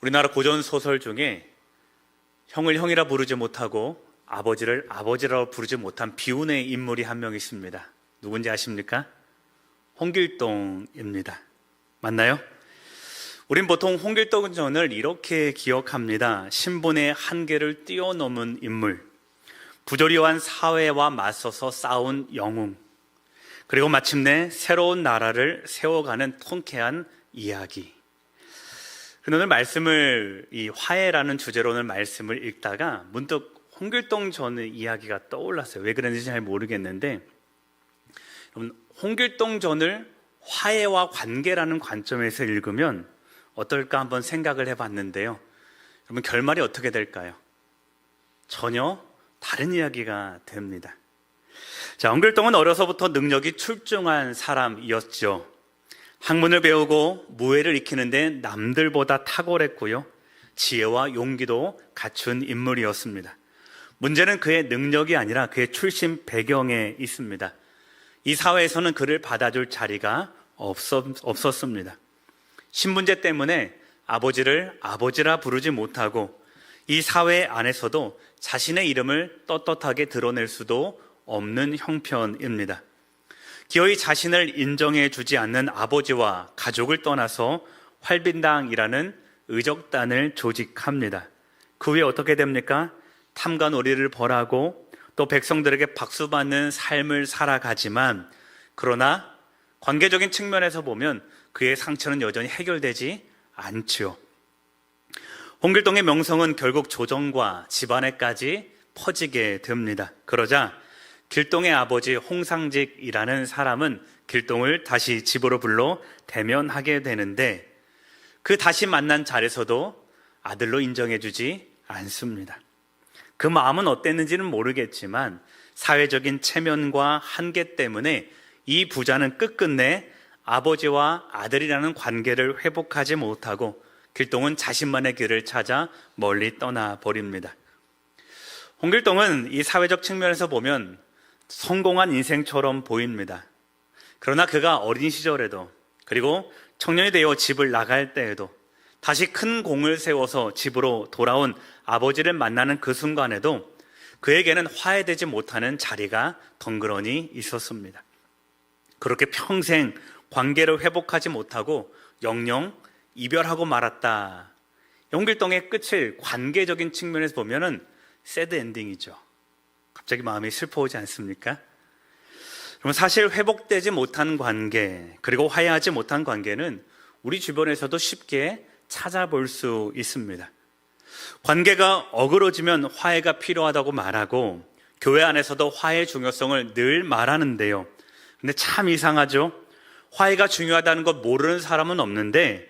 우리나라 고전 소설 중에 형을 형이라 부르지 못하고 아버지를 아버지라고 부르지 못한 비운의 인물이 한 명 있습니다. 누군지 아십니까? 홍길동입니다. 맞나요? 우린 보통 홍길동전을 이렇게 기억합니다. 신분의 한계를 뛰어넘은 인물, 부조리한 사회와 맞서서 싸운 영웅, 그리고 마침내 새로운 나라를 세워가는 통쾌한 이야기. 오늘 말씀을, 이 화해라는 주제로 오늘 말씀을 읽다가 문득 홍길동전의 이야기가 떠올랐어요. 왜 그랬는지 잘 모르겠는데, 여러분, 홍길동전을 화해와 관계라는 관점에서 읽으면 어떨까 한번 생각을 해봤는데요. 여러분, 결말이 어떻게 될까요? 전혀 다른 이야기가 됩니다. 자, 홍길동은 어려서부터 능력이 출중한 사람이었죠. 학문을 배우고 무예를 익히는데 남들보다 탁월했고요. 지혜와 용기도 갖춘 인물이었습니다. 문제는 그의 능력이 아니라 그의 출신 배경에 있습니다. 이 사회에서는 그를 받아줄 자리가 없었습니다. 신분제 때문에 아버지를 아버지라 부르지 못하고 이 사회 안에서도 자신의 이름을 떳떳하게 드러낼 수도 없는 형편입니다. 기어이 자신을 인정해 주지 않는 아버지와 가족을 떠나서 활빈당이라는 의적단을 조직합니다. 그 후에 어떻게 됩니까? 탐관오리를 벌하고 또 백성들에게 박수받는 삶을 살아가지만, 그러나 관계적인 측면에서 보면 그의 상처는 여전히 해결되지 않죠. 홍길동의 명성은 결국 조정과 집안에까지 퍼지게 됩니다. 그러자 길동의 아버지 홍상직이라는 사람은 길동을 다시 집으로 불러 대면하게 되는데, 그 다시 만난 자리에서도 아들로 인정해주지 않습니다. 그 마음은 어땠는지는 모르겠지만 사회적인 체면과 한계 때문에 이 부자는 끝끝내 아버지와 아들이라는 관계를 회복하지 못하고 길동은 자신만의 길을 찾아 멀리 떠나버립니다. 홍길동은 이 사회적 측면에서 보면 성공한 인생처럼 보입니다. 그러나 그가 어린 시절에도, 그리고 청년이 되어 집을 나갈 때에도, 다시 큰 공을 세워서 집으로 돌아온 아버지를 만나는 그 순간에도 그에게는 화해되지 못하는 자리가 덩그러니 있었습니다. 그렇게 평생 관계를 회복하지 못하고 영영 이별하고 말았다. 홍길동의 끝을 관계적인 측면에서 보면은 새드 엔딩이죠. 갑자기 마음이 슬퍼오지 않습니까? 그럼 사실 회복되지 못한 관계, 그리고 화해하지 못한 관계는 우리 주변에서도 쉽게 찾아볼 수 있습니다. 관계가 어그러지면 화해가 필요하다고 말하고 교회 안에서도 화해의 중요성을 늘 말하는데요. 근데 참 이상하죠? 화해가 중요하다는 것 모르는 사람은 없는데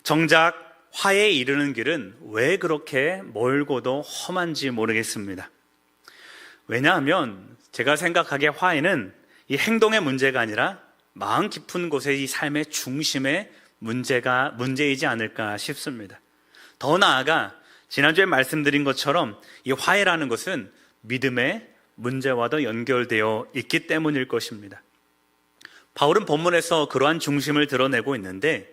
정작 화해에 이르는 길은 왜 그렇게 멀고도 험한지 모르겠습니다. 왜냐하면 제가 생각하기에 화해는 이 행동의 문제가 아니라 마음 깊은 곳에 이 삶의 중심의 문제이지 않을까 싶습니다. 더 나아가 지난주에 말씀드린 것처럼 이 화해라는 것은 믿음의 문제와도 연결되어 있기 때문일 것입니다. 바울은 본문에서 그러한 중심을 드러내고 있는데,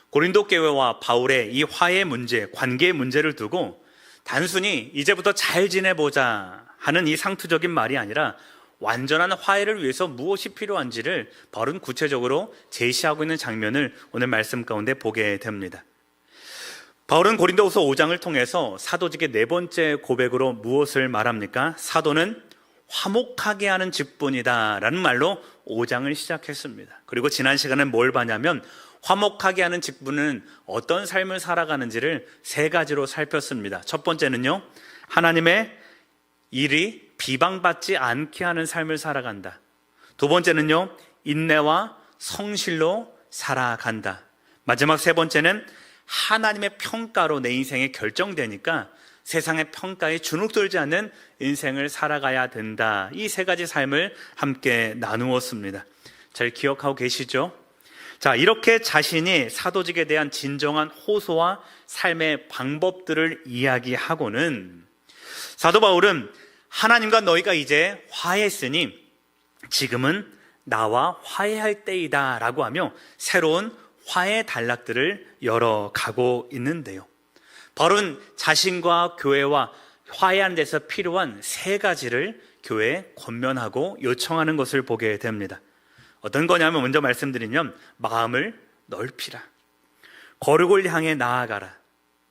고린도 교회와 바울의 이 화해 문제, 관계의 문제를 두고 단순히 이제부터 잘 지내보자 하는 이 상투적인 말이 아니라 완전한 화해를 위해서 무엇이 필요한지를 바울은 구체적으로 제시하고 있는 장면을 오늘 말씀 가운데 보게 됩니다. 바울은 고린도후서 5장을 통해서 사도직의 네 번째 고백으로 무엇을 말합니까? 사도는 화목하게 하는 직분이다 라는 말로 5장을 시작했습니다. 그리고 지난 시간에 뭘 봤냐면 화목하게 하는 직분은 어떤 삶을 살아가는지를 세 가지로 살폈습니다. 첫 번째는요, 하나님의 일이 비방받지 않게 하는 삶을 살아간다. 두 번째는요, 인내와 성실로 살아간다. 마지막 세 번째는 하나님의 평가로 내 인생이 결정되니까 세상의 평가에 주눅들지 않는 인생을 살아가야 된다. 이 세 가지 삶을 함께 나누었습니다. 잘 기억하고 계시죠? 자, 이렇게 자신이 사도직에 대한 진정한 호소와 삶의 방법들을 이야기하고는 사도 바울은 하나님과 너희가 이제 화해했으니 지금은 나와 화해할 때이다 라고 하며 새로운 화해 단락들을 열어가고 있는데요. 바울은 자신과 교회와 화해하는 데서 필요한 세 가지를 교회에 권면하고 요청하는 것을 보게 됩니다. 어떤 거냐면 먼저 말씀드리면 마음을 넓히라, 거룩을 향해 나아가라,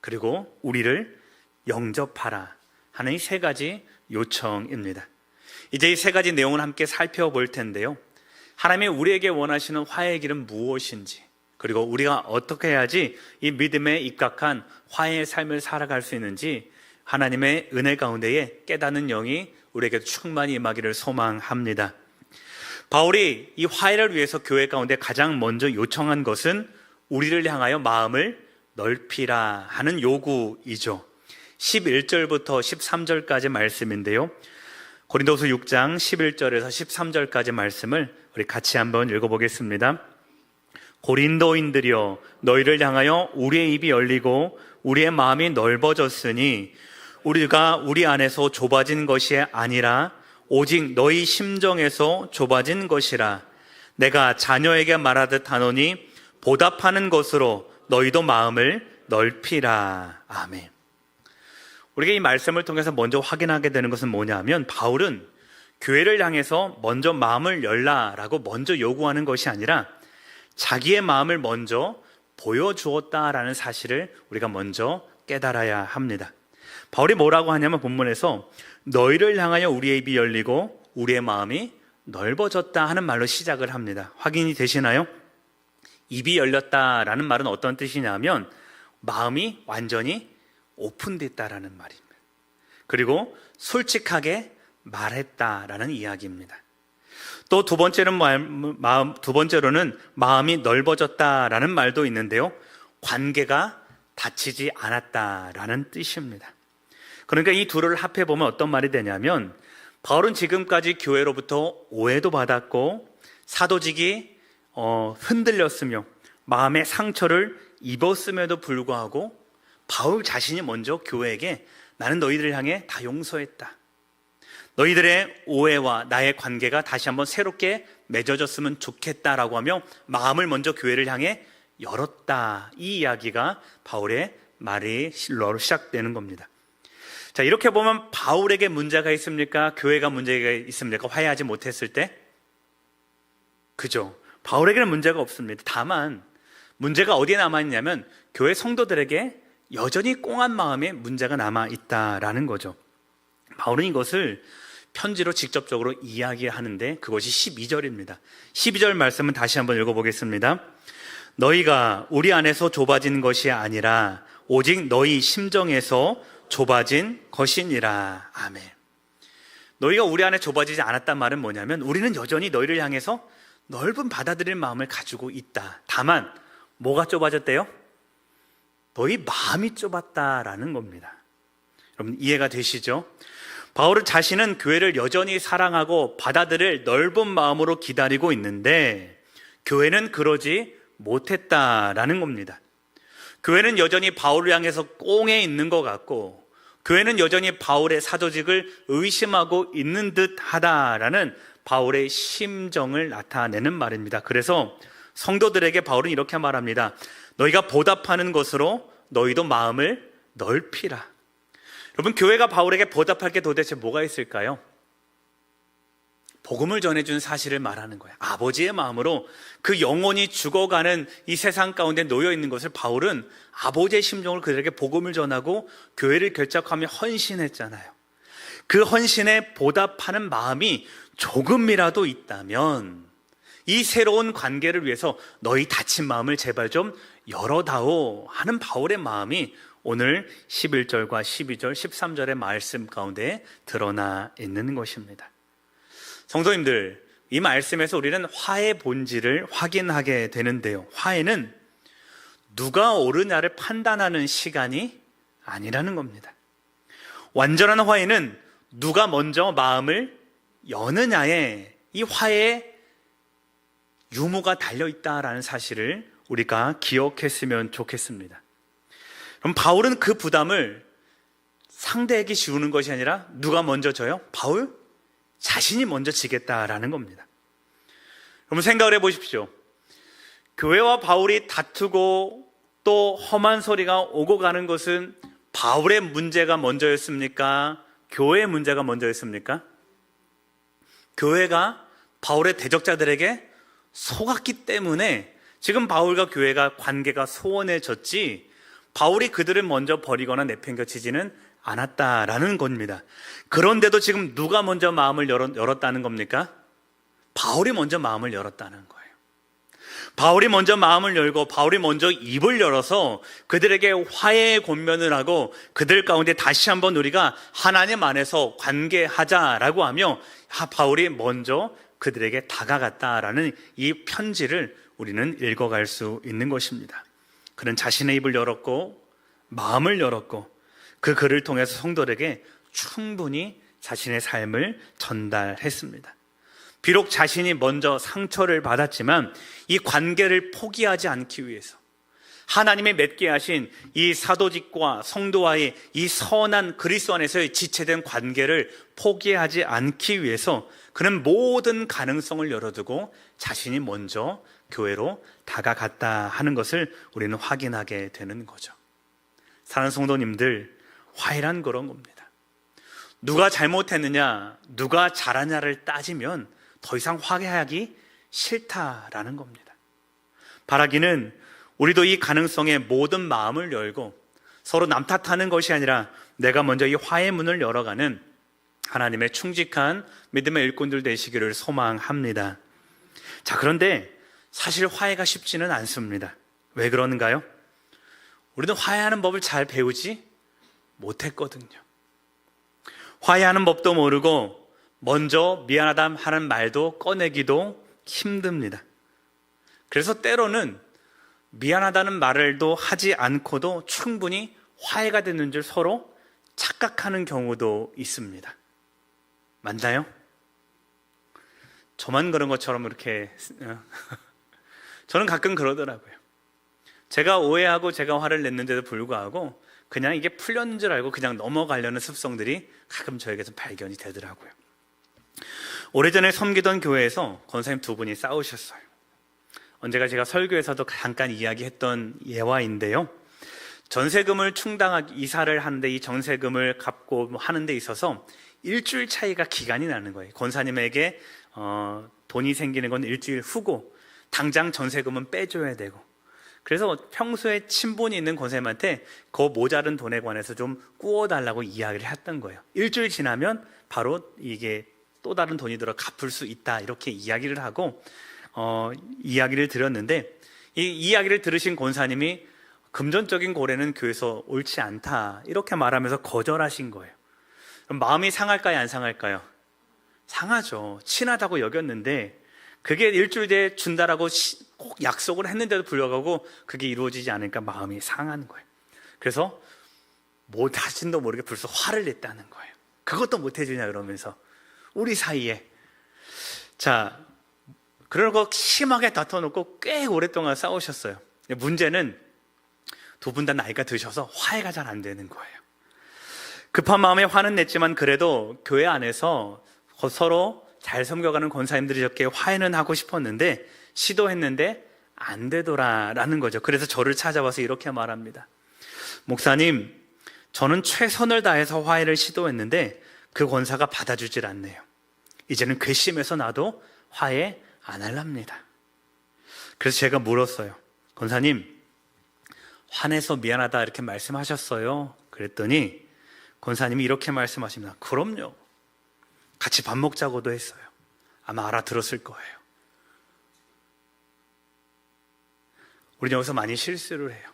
그리고 우리를 영접하라 하는 이 세 가지 요청입니다. 이제 이 세 가지 내용을 함께 살펴볼 텐데요. 하나님이 우리에게 원하시는 화해의 길은 무엇인지, 그리고 우리가 어떻게 해야지 이 믿음에 입각한 화해의 삶을 살아갈 수 있는지 하나님의 은혜 가운데에 깨닫는 영이 우리에게 충만히 임하기를 소망합니다. 바울이 이 화해를 위해서 교회 가운데 가장 먼저 요청한 것은 우리를 향하여 마음을 넓히라 하는 요구이죠. 11절부터 13절까지 말씀인데요. 고린도서 6장 11절에서 13절까지 말씀을 우리 같이 한번 읽어보겠습니다. 고린도인들이여, 너희를 향하여 우리의 입이 열리고 우리의 마음이 넓어졌으니 우리가 우리 안에서 좁아진 것이 아니라 오직 너희 심정에서 좁아진 것이라. 내가 자녀에게 말하듯 하노니 보답하는 것으로 너희도 마음을 넓히라. 아멘. 우리가 이 말씀을 통해서 먼저 확인하게 되는 것은 뭐냐면, 바울은 교회를 향해서 먼저 마음을 열라라고 먼저 요구하는 것이 아니라 자기의 마음을 먼저 보여주었다라는 사실을 우리가 먼저 깨달아야 합니다. 바울이 뭐라고 하냐면 본문에서 너희를 향하여 우리의 입이 열리고 우리의 마음이 넓어졌다 하는 말로 시작을 합니다. 확인이 되시나요? 입이 열렸다라는 말은 어떤 뜻이냐면 마음이 완전히 오픈됐다라는 말입니다. 그리고 솔직하게 말했다라는 이야기입니다. 또 두 번째로는 마음이 넓어졌다라는 말도 있는데요. 관계가 다치지 않았다라는 뜻입니다. 그러니까 이 둘을 합해보면 어떤 말이 되냐면, 바울은 지금까지 교회로부터 오해도 받았고 사도직이 흔들렸으며 마음의 상처를 입었음에도 불구하고 바울 자신이 먼저 교회에게 나는 너희들을 향해 다 용서했다, 너희들의 오해와 나의 관계가 다시 한번 새롭게 맺어졌으면 좋겠다라고 하며 마음을 먼저 교회를 향해 열었다, 이 이야기가 바울의 말이 실로로 시작되는 겁니다. 자, 이렇게 보면 바울에게 문제가 있습니까? 교회가 문제가 있습니까? 화해하지 못했을 때? 그죠? 바울에게는 문제가 없습니다. 다만 문제가 어디에 남아있냐면 교회 성도들에게 여전히 꽁한 마음에 문제가 남아있다라는 거죠. 바울은 이것을 편지로 직접적으로 이야기하는데 그것이 12절입니다. 12절 말씀은 다시 한번 읽어보겠습니다. 너희가 우리 안에서 좁아진 것이 아니라 오직 너희 심정에서 좁아진 것이니라. 아멘. 너희가 우리 안에 좁아지지 않았단 말은 뭐냐면 우리는 여전히 너희를 향해서 넓은 받아들일 마음을 가지고 있다. 다만 뭐가 좁아졌대요? 너희 마음이 좁았다라는 겁니다. 여러분 이해가 되시죠? 바울은 자신은 교회를 여전히 사랑하고 받아들일 넓은 마음으로 기다리고 있는데 교회는 그러지 못했다라는 겁니다. 교회는 여전히 바울을 향해서 꽁해 있는 것 같고 교회는 여전히 바울의 사도직을 의심하고 있는 듯 하다라는 바울의 심정을 나타내는 말입니다. 그래서 성도들에게 바울은 이렇게 말합니다. 너희가 보답하는 것으로 너희도 마음을 넓히라. 여러분 교회가 바울에게 보답할 게 도대체 뭐가 있을까요? 복음을 전해준 사실을 말하는 거예요. 아버지의 마음으로 그 영혼이 죽어가는 이 세상 가운데 놓여있는 것을 바울은 아버지의 심정을 그들에게 복음을 전하고 교회를 결작하며 헌신했잖아요. 그 헌신에 보답하는 마음이 조금이라도 있다면 이 새로운 관계를 위해서 너희 다친 마음을 제발 좀 열어다오 하는 바울의 마음이 오늘 11절과 12절, 13절의 말씀 가운데 드러나 있는 것입니다. 성도님들, 이 말씀에서 우리는 화해의 본질을 확인하게 되는데요. 화해는 누가 옳으냐를 판단하는 시간이 아니라는 겁니다. 완전한 화해는 누가 먼저 마음을 여느냐에 이 화해의 유무가 달려있다라는 사실을 우리가 기억했으면 좋겠습니다. 그럼 바울은 그 부담을 상대에게 지우는 것이 아니라 누가 먼저 져요? 바울 자신이 먼저 지겠다라는 겁니다. 여러분 생각을 해보십시오. 교회와 바울이 다투고 또 험한 소리가 오고 가는 것은 바울의 문제가 먼저였습니까? 교회의 문제가 먼저였습니까? 교회가 바울의 대적자들에게 속았기 때문에 지금 바울과 교회가 관계가 소원해졌지, 바울이 그들을 먼저 버리거나 내팽겨치지는 않았다라는 겁니다. 그런데도 지금 누가 먼저 마음을 열었다는 겁니까? 바울이 먼저 마음을 열었다는 거예요. 바울이 먼저 마음을 열고 바울이 먼저 입을 열어서 그들에게 화해의 권면을 하고 그들 가운데 다시 한번 우리가 하나님 안에서 관계하자라고 하며 바울이 먼저 그들에게 다가갔다라는 이 편지를 우리는 읽어갈 수 있는 것입니다. 그는 자신의 입을 열었고 마음을 열었고 그 글을 통해서 성도들에게 충분히 자신의 삶을 전달했습니다. 비록 자신이 먼저 상처를 받았지만 이 관계를 포기하지 않기 위해서, 하나님의 맺게 하신 이 사도직과 성도와의 이 선한 그리스도 안에서의 지체된 관계를 포기하지 않기 위해서 그는 모든 가능성을 열어두고 자신이 먼저 교회로 다가갔다 하는 것을 우리는 확인하게 되는 거죠. 사랑하는 성도님들, 화해란 그런 겁니다. 누가 잘못했느냐, 누가 잘하냐를 따지면 더 이상 화해하기 싫다라는 겁니다. 바라기는 우리도 이 가능성에 모든 마음을 열고 서로 남 탓하는 것이 아니라 내가 먼저 이 화해 문을 열어가는 하나님의 충직한 믿음의 일꾼들 되시기를 소망합니다. 자, 그런데 사실 화해가 쉽지는 않습니다. 왜 그러는가요? 우리는 화해하는 법을 잘 배우지 못했거든요. 화해하는 법도 모르고 먼저 미안하다 하는 말도 꺼내기도 힘듭니다. 그래서 때로는 미안하다는 말을도 하지 않고도 충분히 화해가 되는 줄 서로 착각하는 경우도 있습니다. 맞나요? 저만 그런 것처럼 이렇게 저는 가끔 그러더라고요. 제가 오해하고 제가 화를 냈는데도 불구하고 그냥 이게 풀렸는 줄 알고 그냥 넘어가려는 습성들이 가끔 저에게서 발견이 되더라고요. 오래전에 섬기던 교회에서 권사님 두 분이 싸우셨어요. 언제가 제가 설교에서도 잠깐 이야기했던 예화인데요. 전세금을 충당하기, 이사를 하는데 이 전세금을 갚고 하는 데 있어서 일주일 차이가 기간이 나는 거예요. 권사님에게 돈이 생기는 건 일주일 후고 당장 전세금은 빼줘야 되고, 그래서 평소에 친분이 있는 권사님한테 그 모자른 돈에 관해서 좀 구워달라고 이야기를 했던 거예요. 일주일 지나면 바로 이게 또 다른 돈이 들어 갚을 수 있다, 이렇게 이야기를 하고 이야기를 드렸는데, 이 이야기를 들으신 권사님이 금전적인 고래는 교회에서 옳지 않다, 이렇게 말하면서 거절하신 거예요. 그럼 마음이 상할까요, 안 상할까요? 상하죠. 친하다고 여겼는데 그게 일주일 뒤에 준다라고 꼭 약속을 했는데도 불구하고 그게 이루어지지 않으니까 마음이 상한 거예요. 그래서 뭐 자신도 모르게 벌써 화를 냈다는 거예요. 그것도 못 해주냐 그러면서 우리 사이에. 자, 그러고 심하게 다퉈놓고 꽤 오랫동안 싸우셨어요. 문제는 두 분 다 나이가 드셔서 화해가 잘 안 되는 거예요. 급한 마음에 화는 냈지만 그래도 교회 안에서 서로 잘 섬겨가는 권사님들이 화해는 하고 싶었는데 시도했는데 안 되더라라는 거죠. 그래서 저를 찾아와서 이렇게 말합니다. 목사님, 저는 최선을 다해서 화해를 시도했는데 그 권사가 받아주질 않네요. 이제는 괘씸해서 나도 화해 안 할랍니다. 그래서 제가 물었어요. 권사님, 화내서 미안하다 이렇게 말씀하셨어요? 그랬더니 권사님이 이렇게 말씀하십니다. 그럼요. 같이 밥 먹자고도 했어요. 아마 알아들었을 거예요. 우리는 여기서 많이 실수를 해요.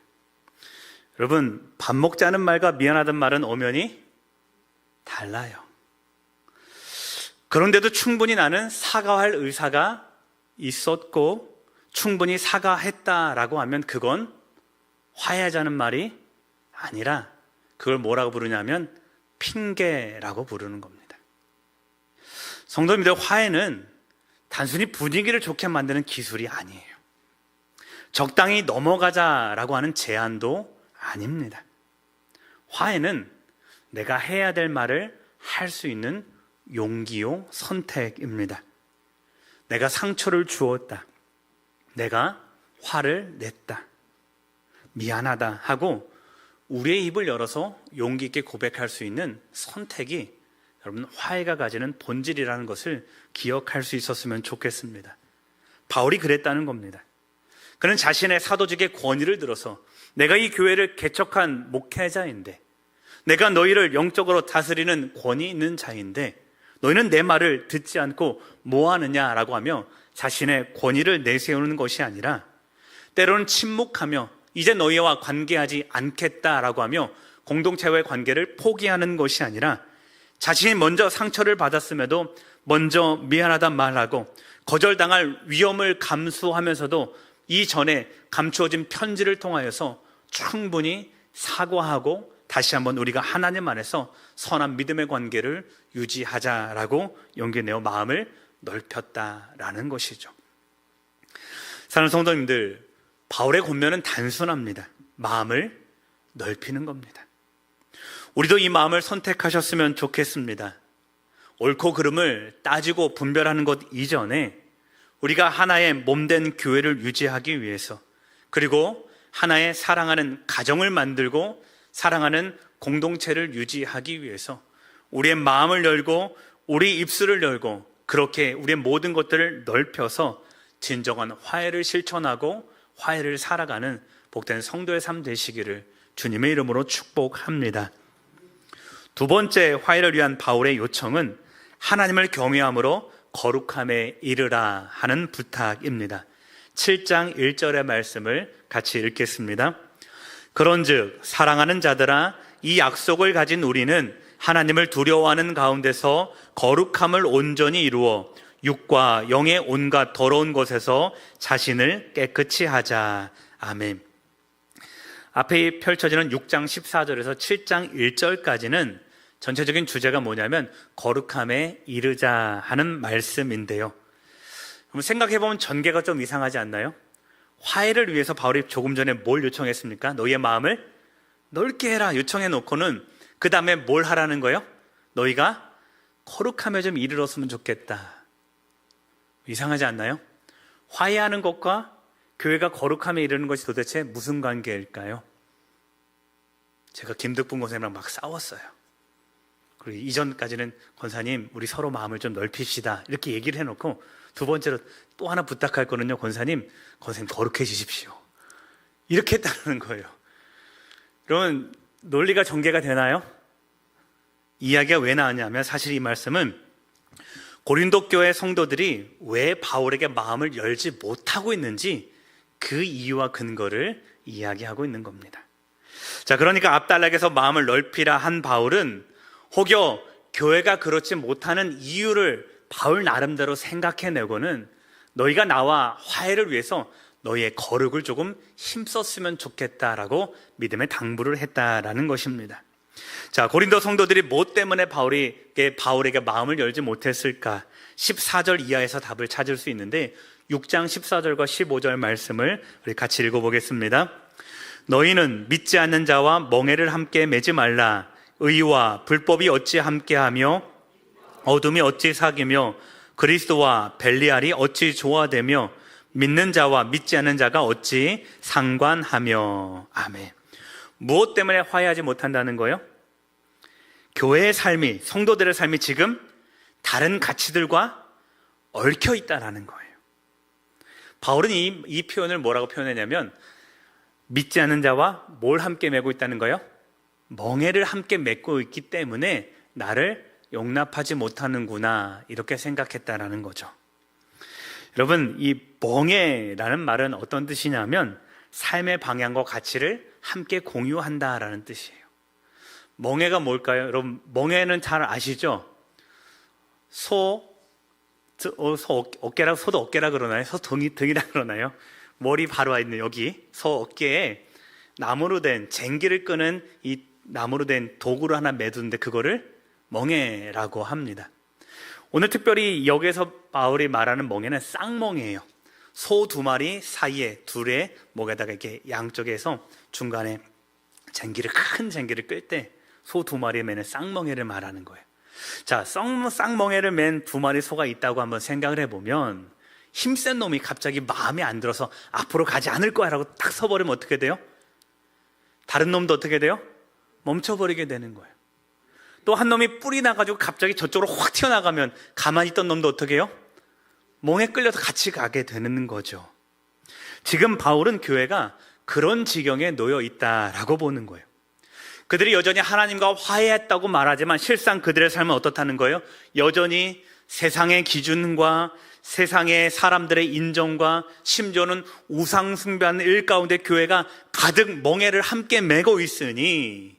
여러분, 밥 먹자는 말과 미안하다는 말은 엄연히 달라요. 그런데도 충분히 나는 사과할 의사가 있었고 충분히 사과했다라고 하면 그건 화해하자는 말이 아니라 그걸 뭐라고 부르냐면 핑계라고 부르는 겁니다. 성도님들, 화해는 단순히 분위기를 좋게 만드는 기술이 아니에요. 적당히 넘어가자라고 하는 제안도 아닙니다. 화해는 내가 해야 될 말을 할 수 있는 용기요 선택입니다. 내가 상처를 주었다, 내가 화를 냈다, 미안하다 하고 우리의 입을 열어서 용기 있게 고백할 수 있는 선택이 여러분 화해가 가지는 본질이라는 것을 기억할 수 있었으면 좋겠습니다. 바울이 그랬다는 겁니다. 그는 자신의 사도직의 권위를 들어서 내가 이 교회를 개척한 목회자인데, 내가 너희를 영적으로 다스리는 권위 있는 자인데 너희는 내 말을 듣지 않고 뭐 하느냐라고 하며 자신의 권위를 내세우는 것이 아니라 때로는 침묵하며 이제 너희와 관계하지 않겠다라고 하며 공동체와의 관계를 포기하는 것이 아니라 자신이 먼저 상처를 받았음에도 먼저 미안하단 말하고 거절당할 위험을 감수하면서도 이전에 감추어진 편지를 통하여서 충분히 사과하고 다시 한번 우리가 하나님 안에서 선한 믿음의 관계를 유지하자라고 용기 내어 마음을 넓혔다라는 것이죠. 사랑하는 성도님들, 바울의 권면은 단순합니다. 마음을 넓히는 겁니다. 우리도 이 마음을 선택하셨으면 좋겠습니다. 옳고 그름을 따지고 분별하는 것 이전에 우리가 하나의 몸된 교회를 유지하기 위해서, 그리고 하나의 사랑하는 가정을 만들고 사랑하는 공동체를 유지하기 위해서 우리의 마음을 열고 우리 입술을 열고 그렇게 우리의 모든 것들을 넓혀서 진정한 화해를 실천하고 화해를 살아가는 복된 성도의 삶 되시기를 주님의 이름으로 축복합니다. 두 번째 화해를 위한 바울의 요청은 하나님을 경외함으로 거룩함에 이르라 하는 부탁입니다. 7장 1절의 말씀을 같이 읽겠습니다. 그런즉 사랑하는 자들아, 이 약속을 가진 우리는 하나님을 두려워하는 가운데서 거룩함을 온전히 이루어 육과 영의 온갖 더러운 것에서 자신을 깨끗이 하자. 아멘. 앞에 펼쳐지는 6장 14절에서 7장 1절까지는 전체적인 주제가 뭐냐면 거룩함에 이르자 하는 말씀인데요. 그럼 생각해보면 전개가 좀 이상하지 않나요? 화해를 위해서 바울이 조금 전에 뭘 요청했습니까? 너희의 마음을 넓게 해라 요청해 놓고는 그 다음에 뭘 하라는 거예요? 너희가 거룩함에 좀 이르렀으면 좋겠다. 이상하지 않나요? 화해하는 것과 교회가 거룩함에 이르는 것이 도대체 무슨 관계일까요? 제가 김득분 권사님이랑 막 싸웠어요. 그리고 이전까지는 권사님 우리 서로 마음을 좀 넓힙시다 이렇게 얘기를 해놓고 두 번째로 또 하나 부탁할 거는요, 권사님 거룩해지십시오 이렇게 했다는 거예요. 그러면 논리가 전개가 되나요? 이야기가 왜 나왔냐면 사실 이 말씀은 고린도 교회 성도들이 왜 바울에게 마음을 열지 못하고 있는지 그 이유와 근거를 이야기하고 있는 겁니다. 자, 그러니까 앞단락에서 마음을 넓히라 한 바울은 혹여 교회가 그렇지 못하는 이유를 바울 나름대로 생각해내고는 너희가 나와 화해를 위해서 너희의 거룩을 조금 힘썼으면 좋겠다라고 믿음의 당부를 했다라는 것입니다. 자, 고린도 성도들이 뭐 때문에 바울에게 마음을 열지 못했을까? 14절 이하에서 답을 찾을 수 있는데 6장 14절과 15절 말씀을 우리 같이 읽어보겠습니다. 너희는 믿지 않는 자와 멍에를 함께 매지 말라. 의와 불법이 어찌 함께하며 어둠이 어찌 사귀며 그리스도와 벨리알이 어찌 조화되며 믿는 자와 믿지 않는 자가 어찌 상관하며. 아멘. 무엇 때문에 화해하지 못한다는 거예요? 교회의 삶이, 성도들의 삶이 지금 다른 가치들과 얽혀 있다는 거예요. 바울은 이 표현을 뭐라고 표현했냐면 믿지 않는 자와 뭘 함께 맺고 있다는 거예요? 멍에를 함께 맺고 있기 때문에 나를 용납하지 못하는구나 이렇게 생각했다라는 거죠. 여러분, 이 멍에라는 말은 어떤 뜻이냐면 삶의 방향과 가치를 함께 공유한다라는 뜻이에요. 멍에가 뭘까요? 여러분, 멍에는 잘 아시죠? 어깨라, 소도 어깨라 그러나요? 소 등이라 그러나요? 머리 바로 와 있는 여기 소 어깨에 나무로 된 쟁기를 끄는 이 나무로 된 도구를 하나 매두는데 그거를 멍에라고 합니다. 오늘 특별히 여기서 바울이 말하는 멍에는 쌍멍에예요. 소 두 마리 사이에 둘의 목에다가 이렇게 양쪽에서 중간에 큰 쟁기를 끌 때 소 두 마리에 매는 쌍멍에를 말하는 거예요. 자, 쌍멍에를 맨 두 마리 소가 있다고 한번 생각을 해보면 힘센 놈이 갑자기 마음에 안 들어서 앞으로 가지 않을 거야 라고 딱 서버리면 어떻게 돼요? 다른 놈도 어떻게 돼요? 멈춰버리게 되는 거예요. 또 한 놈이 뿔이 나가지고 갑자기 저쪽으로 확 튀어나가면 가만히 있던 놈도 어떻게 해요? 몽에 끌려서 같이 가게 되는 거죠. 지금 바울은 교회가 그런 지경에 놓여 있다라고 보는 거예요. 그들이 여전히 하나님과 화해했다고 말하지만 실상 그들의 삶은 어떻다는 거예요? 여전히 세상의 기준과 세상의 사람들의 인정과 심지어는 우상 숭배하는 일 가운데 교회가 가득 멍에를 함께 메고 있으니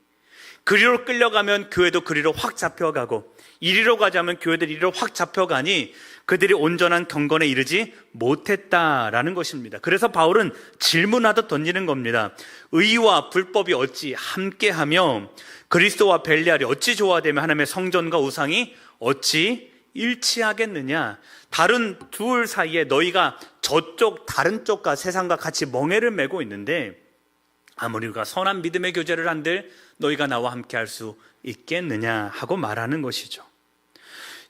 그리로 끌려가면 교회도 그리로 확 잡혀가고 이리로 가자면 교회들 이리로 확 잡혀가니 그들이 온전한 경건에 이르지 못했다라는 것입니다. 그래서 바울은 질문하듯 던지는 겁니다. 의와 불법이 어찌 함께하며 그리스도와 벨리알이 어찌 조화되며 하나님의 성전과 우상이 어찌 일치하겠느냐. 다른 둘 사이에 너희가 저쪽 다른 쪽과 세상과 같이 멍에를 메고 있는데 아무리 우리가 선한 믿음의 교제를 한들 너희가 나와 함께 할 수 있겠느냐 하고 말하는 것이죠.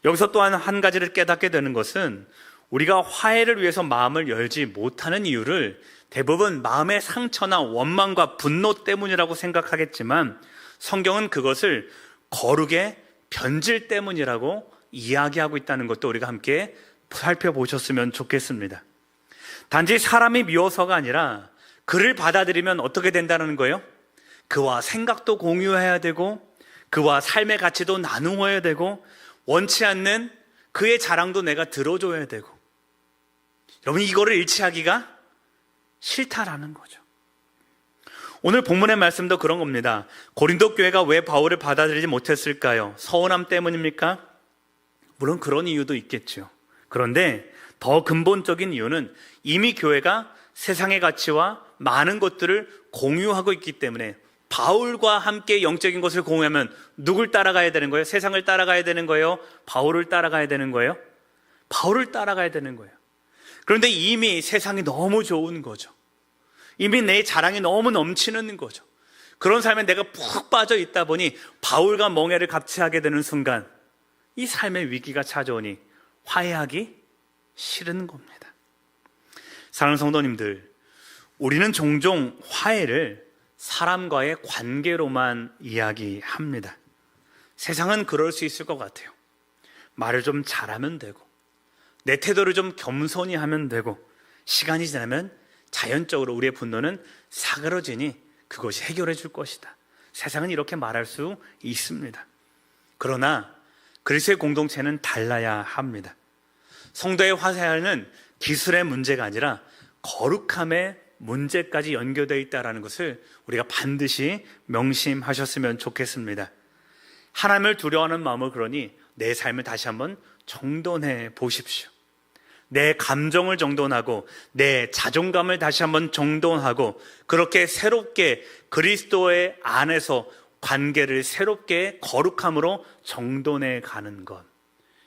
여기서 또한 한 가지를 깨닫게 되는 것은 우리가 화해를 위해서 마음을 열지 못하는 이유를 대부분 마음의 상처나 원망과 분노 때문이라고 생각하겠지만 성경은 그것을 거룩의 변질 때문이라고 이야기하고 있다는 것도 우리가 함께 살펴보셨으면 좋겠습니다. 단지 사람이 미워서가 아니라 그를 받아들이면 어떻게 된다는 거예요? 그와 생각도 공유해야 되고 그와 삶의 가치도 나누어야 되고 원치 않는 그의 자랑도 내가 들어줘야 되고 여러분 이거를 일치하기가 싫다라는 거죠. 오늘 본문의 말씀도 그런 겁니다. 고린도 교회가 왜 바울을 받아들이지 못했을까요? 서운함 때문입니까? 물론 그런 이유도 있겠죠. 그런데 더 근본적인 이유는 이미 교회가 세상의 가치와 많은 것들을 공유하고 있기 때문에 바울과 함께 영적인 것을 공유하면 누굴 따라가야 되는 거예요? 세상을 따라가야 되는 거예요? 바울을 따라가야 되는 거예요? 바울을 따라가야 되는 거예요. 그런데 이미 세상이 너무 좋은 거죠. 이미 내 자랑이 너무 넘치는 거죠. 그런 삶에 내가 푹 빠져 있다 보니 바울과 멍에를 같이 하게 되는 순간 이 삶의 위기가 찾아오니 화해하기 싫은 겁니다. 사랑하는 성도님들, 우리는 종종 화해를 사람과의 관계로만 이야기합니다. 세상은 그럴 수 있을 것 같아요. 말을 좀 잘하면 되고 내 태도를 좀 겸손히 하면 되고 시간이 지나면 자연적으로 우리의 분노는 사그러지니 그것이 해결해 줄 것이다. 세상은 이렇게 말할 수 있습니다. 그러나 그리스도의 공동체는 달라야 합니다. 성도의 화해는 기술의 문제가 아니라 거룩함의 문제까지 연결되어 있다는 것을 우리가 반드시 명심하셨으면 좋겠습니다. 하나님을 두려워하는 마음을 그러니 내 삶을 다시 한번 정돈해 보십시오. 내 감정을 정돈하고 내 자존감을 다시 한번 정돈하고 그렇게 새롭게 그리스도의 안에서 관계를 새롭게 거룩함으로 정돈해 가는 것,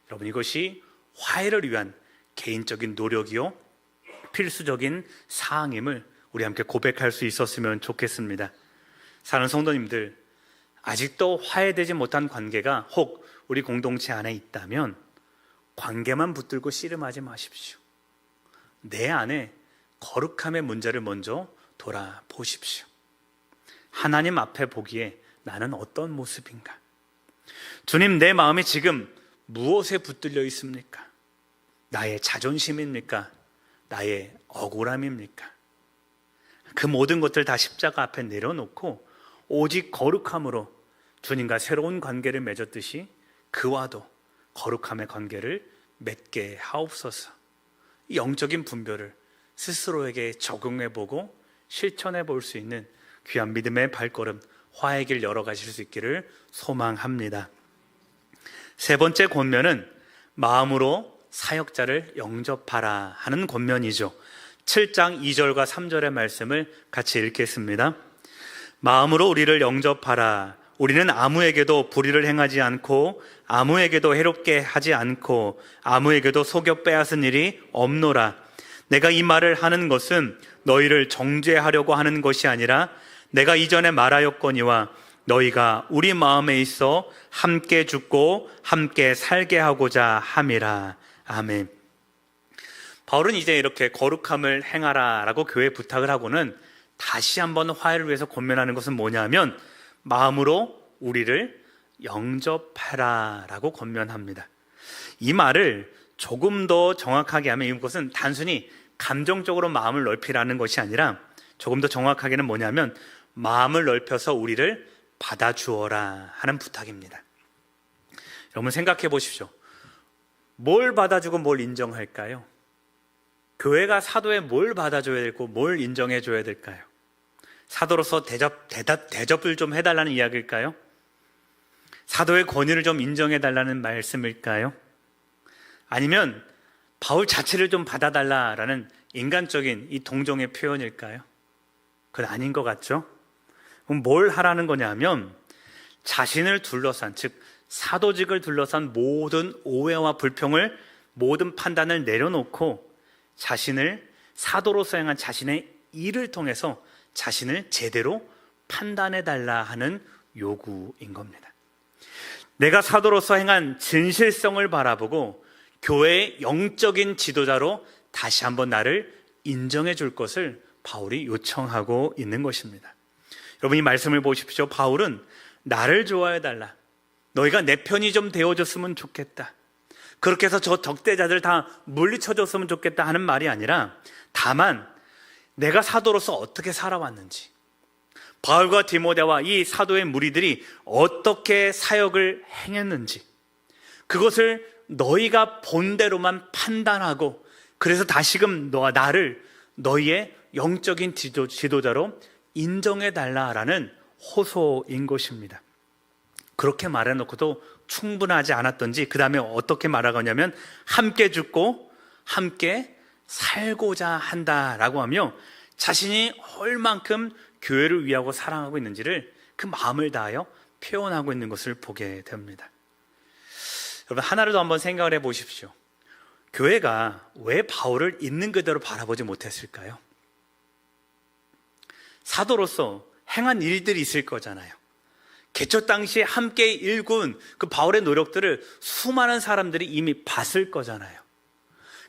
여러분 이것이 화해를 위한 개인적인 노력이요 필수적인 사항임을 우리 함께 고백할 수 있었으면 좋겠습니다. 사랑하는 성도님들, 아직도 화해되지 못한 관계가 혹 우리 공동체 안에 있다면 관계만 붙들고 씨름하지 마십시오. 내 안에 거룩함의 문제를 먼저 돌아보십시오. 하나님 앞에 보기에 나는 어떤 모습인가? 주님, 내 마음이 지금 무엇에 붙들려 있습니까? 나의 자존심입니까? 나의 억울함입니까? 그 모든 것들 다 십자가 앞에 내려놓고 오직 거룩함으로 주님과 새로운 관계를 맺었듯이 그와도 거룩함의 관계를 맺게 하옵소서. 이 영적인 분별을 스스로에게 적용해보고 실천해 볼 수 있는 귀한 믿음의 발걸음, 화해의 길 열어가실 수 있기를 소망합니다. 세 번째 권면은 마음으로 사역자를 영접하라 하는 권면이죠. 7장 2절과 3절의 말씀을 같이 읽겠습니다. 마음으로 우리를 영접하라. 우리는 아무에게도 불의를 행하지 않고 아무에게도 해롭게 하지 않고 아무에게도 속여 빼앗은 일이 없노라. 내가 이 말을 하는 것은 너희를 정죄하려고 하는 것이 아니라 내가 이전에 말하였거니와 너희가 우리 마음에 있어 함께 죽고 함께 살게 하고자 함이라. 아멘. 바울은 이제 이렇게 거룩함을 행하라 라고 교회에 부탁을 하고는 다시 한번 화해를 위해서 권면하는 것은 뭐냐면 마음으로 우리를 영접하라 라고 권면합니다. 이 말을 조금 더 정확하게 하면 이것은 단순히 감정적으로 마음을 넓히라는 것이 아니라 조금 더 정확하게는 뭐냐면 마음을 넓혀서 우리를 받아주어라 하는 부탁입니다. 여러분 생각해 보십시오. 뭘 받아주고 뭘 인정할까요? 교회가 사도에 뭘 받아줘야 되고 뭘 인정해 줘야 될까요? 사도로서 대접을 좀 해달라는 이야기일까요? 사도의 권위를 좀 인정해 달라는 말씀일까요? 아니면 바울 자체를 좀 받아달라라는 인간적인 이 동정의 표현일까요? 그건 아닌 것 같죠? 그럼 뭘 하라는 거냐면 자신을 둘러싼, 즉 사도직을 둘러싼 모든 오해와 불평을, 모든 판단을 내려놓고 자신을 사도로서 행한 자신의 일을 통해서 자신을 제대로 판단해달라 하는 요구인 겁니다. 내가 사도로서 행한 진실성을 바라보고 교회의 영적인 지도자로 다시 한번 나를 인정해 줄 것을 바울이 요청하고 있는 것입니다. 여러분 이 말씀을 보십시오. 바울은 나를 좋아해 달라, 너희가 내 편이 좀 되어줬으면 좋겠다, 그렇게 해서 저 적대자들 다 물리쳐줬으면 좋겠다 하는 말이 아니라 다만 내가 사도로서 어떻게 살아왔는지, 바울과 디모데와 이 사도의 무리들이 어떻게 사역을 행했는지 그것을 너희가 본대로만 판단하고 그래서 다시금 너와 나를 너희의 영적인 지도자로 인정해달라라는 호소인 것입니다. 그렇게 말해놓고도 충분하지 않았던지 그 다음에 어떻게 말하냐면 함께 죽고 함께 살고자 한다라고 하며 자신이 얼만큼 교회를 위하고 사랑하고 있는지를 그 마음을 다하여 표현하고 있는 것을 보게 됩니다. 여러분 하나를 더 한번 생각을 해보십시오. 교회가 왜 바울을 있는 그대로 바라보지 못했을까요? 사도로서 행한 일들이 있을 거잖아요. 개척 당시에 함께 일군 그 바울의 노력들을 수많은 사람들이 이미 봤을 거잖아요.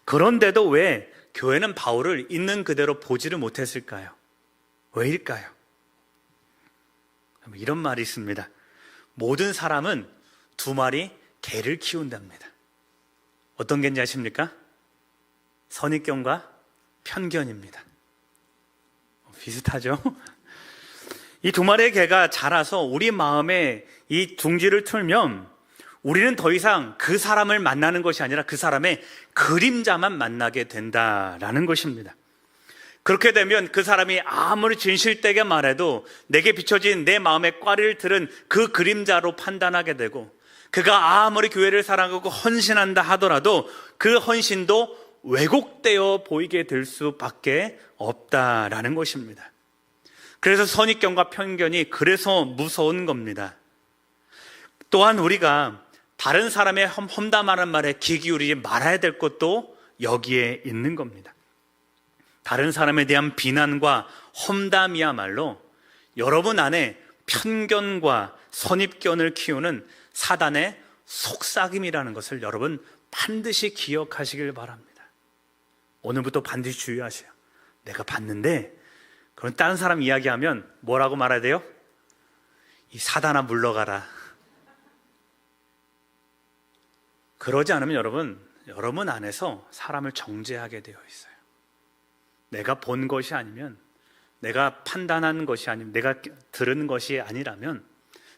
그런데도 왜 교회는 바울을 있는 그대로 보지를 못했을까요? 왜일까요? 이런 말이 있습니다. 모든 사람은 두 마리 개를 키운답니다. 어떤 개인지 아십니까? 선입견과 편견입니다. 비슷하죠? 이 두 마리의 개가 자라서 우리 마음에 이 둥지를 틀면 우리는 더 이상 그 사람을 만나는 것이 아니라 그 사람의 그림자만 만나게 된다라는 것입니다. 그렇게 되면 그 사람이 아무리 진실되게 말해도 내게 비춰진 내 마음의 꽈리를 들은 그 그림자로 판단하게 되고, 그가 아무리 교회를 사랑하고 헌신한다 하더라도 그 헌신도 왜곡되어 보이게 될 수밖에 없다라는 것입니다. 그래서 선입견과 편견이 그래서 무서운 겁니다. 또한 우리가 다른 사람의 험담하는 말에 귀 기울이지 말아야 될 것도 여기에 있는 겁니다. 다른 사람에 대한 비난과 험담이야말로 여러분 안에 편견과 선입견을 키우는 사단의 속삭임이라는 것을 여러분 반드시 기억하시길 바랍니다. 오늘부터 반드시 주의하세요. 내가 봤는데, 그럼 다른 사람 이야기하면 뭐라고 말해야 돼요? 이 사단아 물러가라. 그러지 않으면 여러분 안에서 사람을 정죄하게 되어 있어요. 내가 본 것이 아니면, 내가 판단하는 것이 아니면, 내가 들은 것이 아니라면,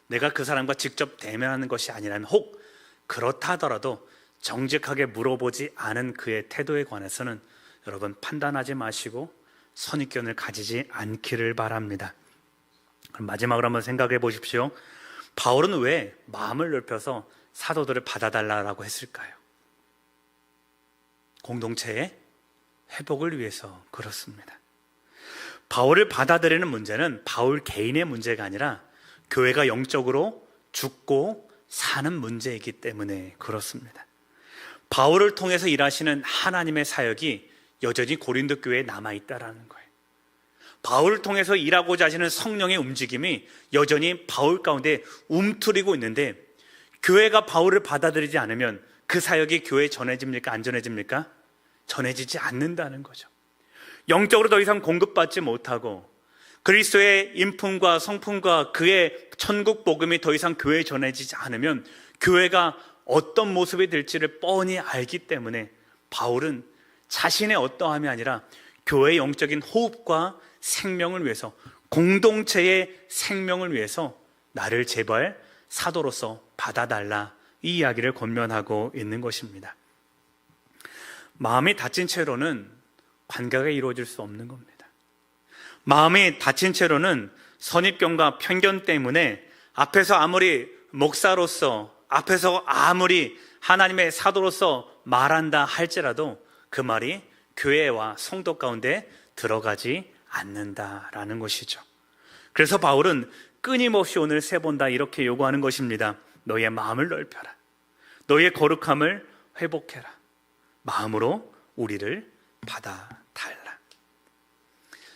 내가 그 사람과 직접 대면하는 것이 아니라면, 혹 그렇다 하더라도 정직하게 물어보지 않은 그의 태도에 관해서는 여러분 판단하지 마시고 선입견을 가지지 않기를 바랍니다. 그럼 마지막으로 한번 생각해 보십시오. 바울은 왜 마음을 넓혀서 사도들을 받아달라고 했을까요? 공동체의 회복을 위해서 그렇습니다. 바울을 받아들이는 문제는 바울 개인의 문제가 아니라 교회가 영적으로 죽고 사는 문제이기 때문에 그렇습니다. 바울을 통해서 일하시는 하나님의 사역이 여전히 고린도 교회에 남아있다라는 거예요. 바울을 통해서 일하고자 하시는 성령의 움직임이 여전히 바울 가운데 움트리고 있는데, 교회가 바울을 받아들이지 않으면 그 사역이 교회에 전해집니까? 안 전해집니까? 전해지지 않는다는 거죠. 영적으로 더 이상 공급받지 못하고 그리스도의 인품과 성품과 그의 천국 복음이 더 이상 교회에 전해지지 않으면 교회가 어떤 모습이 될지를 뻔히 알기 때문에 바울은 자신의 어떠함이 아니라 교회의 영적인 호흡과 생명을 위해서, 공동체의 생명을 위해서 나를 제발 사도로서 받아달라, 이 이야기를 권면하고 있는 것입니다. 마음이 다친 채로는 관계가 이루어질 수 없는 겁니다. 마음이 다친 채로는 선입견과 편견 때문에 앞에서 아무리 목사로서, 앞에서 아무리 하나님의 사도로서 말한다 할지라도 그 말이 교회와 성도 가운데 들어가지 않는다라는 것이죠. 그래서 바울은 끊임없이 오늘 세 번 다 이렇게 요구하는 것입니다. 너희의 마음을 넓혀라. 너희의 거룩함을 회복해라. 마음으로 우리를 받아달라.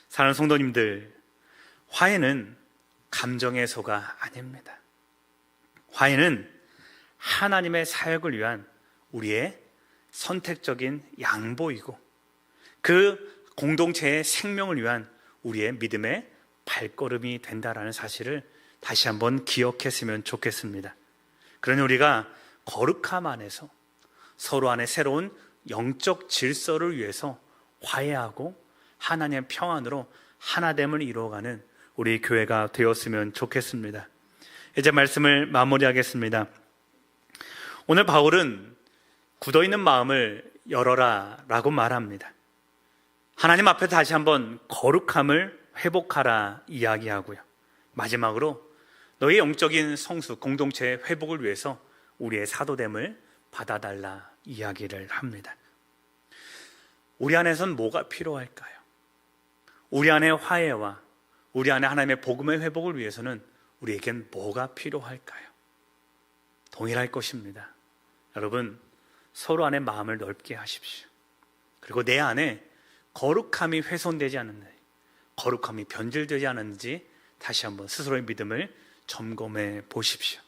사랑하는 성도님들, 화해는 감정의 소가 아닙니다. 화해는 하나님의 사역을 위한 우리의 선택적인 양보이고 그 공동체의 생명을 위한 우리의 믿음의 발걸음이 된다라는 사실을 다시 한번 기억했으면 좋겠습니다. 그러니 우리가 거룩함 안에서 서로 안에 새로운 영적 질서를 위해서 화해하고 하나님의 평안으로 하나됨을 이루어가는 우리 교회가 되었으면 좋겠습니다. 이제 말씀을 마무리하겠습니다. 오늘 바울은 굳어있는 마음을 열어라 라고 말합니다. 하나님 앞에 다시 한번 거룩함을 회복하라 이야기하고요. 마지막으로 너희 영적인 성수, 공동체의 회복을 위해서 우리의 사도됨을 받아달라 이야기를 합니다. 우리 안에선 뭐가 필요할까요? 우리 안의 화해와 우리 안에 하나님의 복음의 회복을 위해서는 우리에겐 뭐가 필요할까요? 동일할 것입니다. 여러분, 서로 안에 마음을 넓게 하십시오. 그리고 내 안에 거룩함이 훼손되지 않는지, 거룩함이 변질되지 않는지 다시 한번 스스로의 믿음을 점검해 보십시오.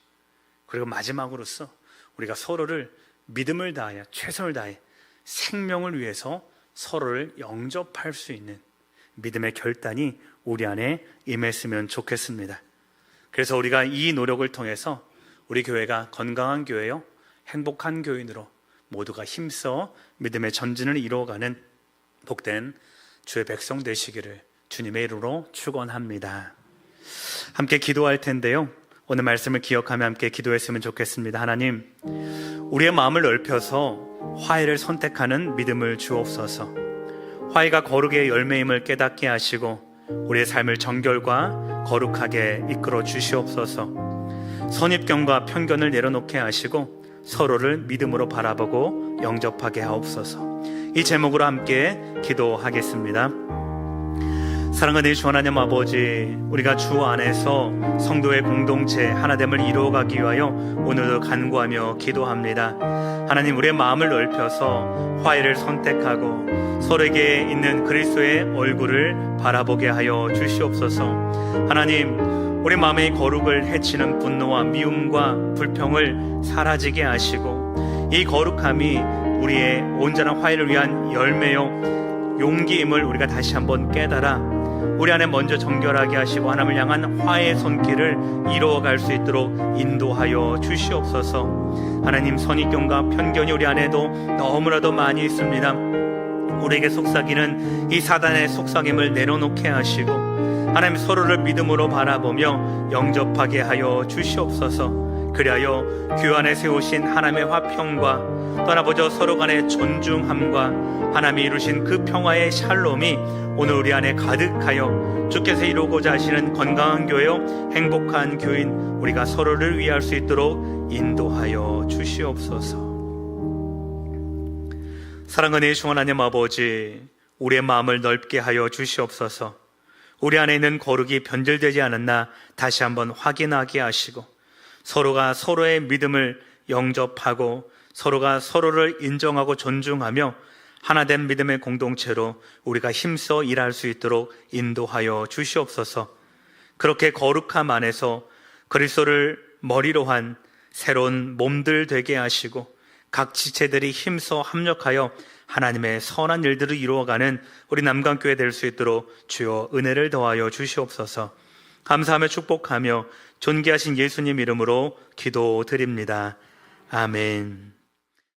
그리고 마지막으로서 우리가 서로를 믿음을 다하여 최선을 다해 생명을 위해서 서로를 영접할 수 있는 믿음의 결단이 우리 안에 임했으면 좋겠습니다. 그래서 우리가 이 노력을 통해서 우리 교회가 건강한 교회요, 행복한 교인으로 모두가 힘써 믿음의 전진을 이루어가는 복된 주의 백성 되시기를 주님의 이름으로 축원합니다. 함께 기도할 텐데요, 오늘 말씀을 기억하며 함께 기도했으면 좋겠습니다. 하나님, 우리의 마음을 넓혀서 화해를 선택하는 믿음을 주옵소서. 화해가 거룩의 열매임을 깨닫게 하시고 우리의 삶을 정결과 거룩하게 이끌어 주시옵소서. 선입견과 편견을 내려놓게 하시고 서로를 믿음으로 바라보고 영접하게 하옵소서. 이 제목으로 함께 기도하겠습니다. 사랑하는 주 하나님 아버지, 우리가 주 안에서 성도의 공동체 하나됨을 이루어가기 위하여 오늘도 간구하며 기도합니다. 하나님, 우리의 마음을 넓혀서 화해를 선택하고 서로에게 있는 그리스도의 얼굴을 바라보게 하여 주시옵소서. 하나님, 우리 마음의 거룩을 해치는 분노와 미움과 불평을 사라지게 하시고 이 거룩함이 우리의 온전한 화해를 위한 열매요 용기임을 우리가 다시 한번 깨달아 우리 안에 먼저 정결하게 하시고 하나님을 향한 화해의 손길을 이루어갈 수 있도록 인도하여 주시옵소서. 하나님, 선입견과 편견이 우리 안에도 너무나도 많이 있습니다. 우리에게 속삭이는 이 사단의 속삭임을 내려놓게 하시고 하나님, 서로를 믿음으로 바라보며 영접하게 하여 주시옵소서. 그리하여 교회 안에 세우신 하나님의 화평과 떠나보자 서로 간의 존중함과 하나님이 이루신 그 평화의 샬롬이 오늘 우리 안에 가득하여 주께서 이루고자 하시는 건강한 교회요 행복한 교인 우리가 서로를 위할 수 있도록 인도하여 주시옵소서. 사랑하는 주 하나님 아버지, 우리의 마음을 넓게 하여 주시옵소서. 우리 안에 있는 거룩이 변질되지 않았나 다시 한번 확인하게 하시고 서로가 서로의 믿음을 영접하고 서로가 서로를 인정하고 존중하며 하나된 믿음의 공동체로 우리가 힘써 일할 수 있도록 인도하여 주시옵소서. 그렇게 거룩함 안에서 그리스도를 머리로 한 새로운 몸들 되게 하시고 각 지체들이 힘써 합력하여 하나님의 선한 일들을 이루어가는 우리 남강교회 될 수 있도록 주여 은혜를 더하여 주시옵소서. 감사하며 축복하며 존귀하신 예수님 이름으로 기도드립니다. 아멘.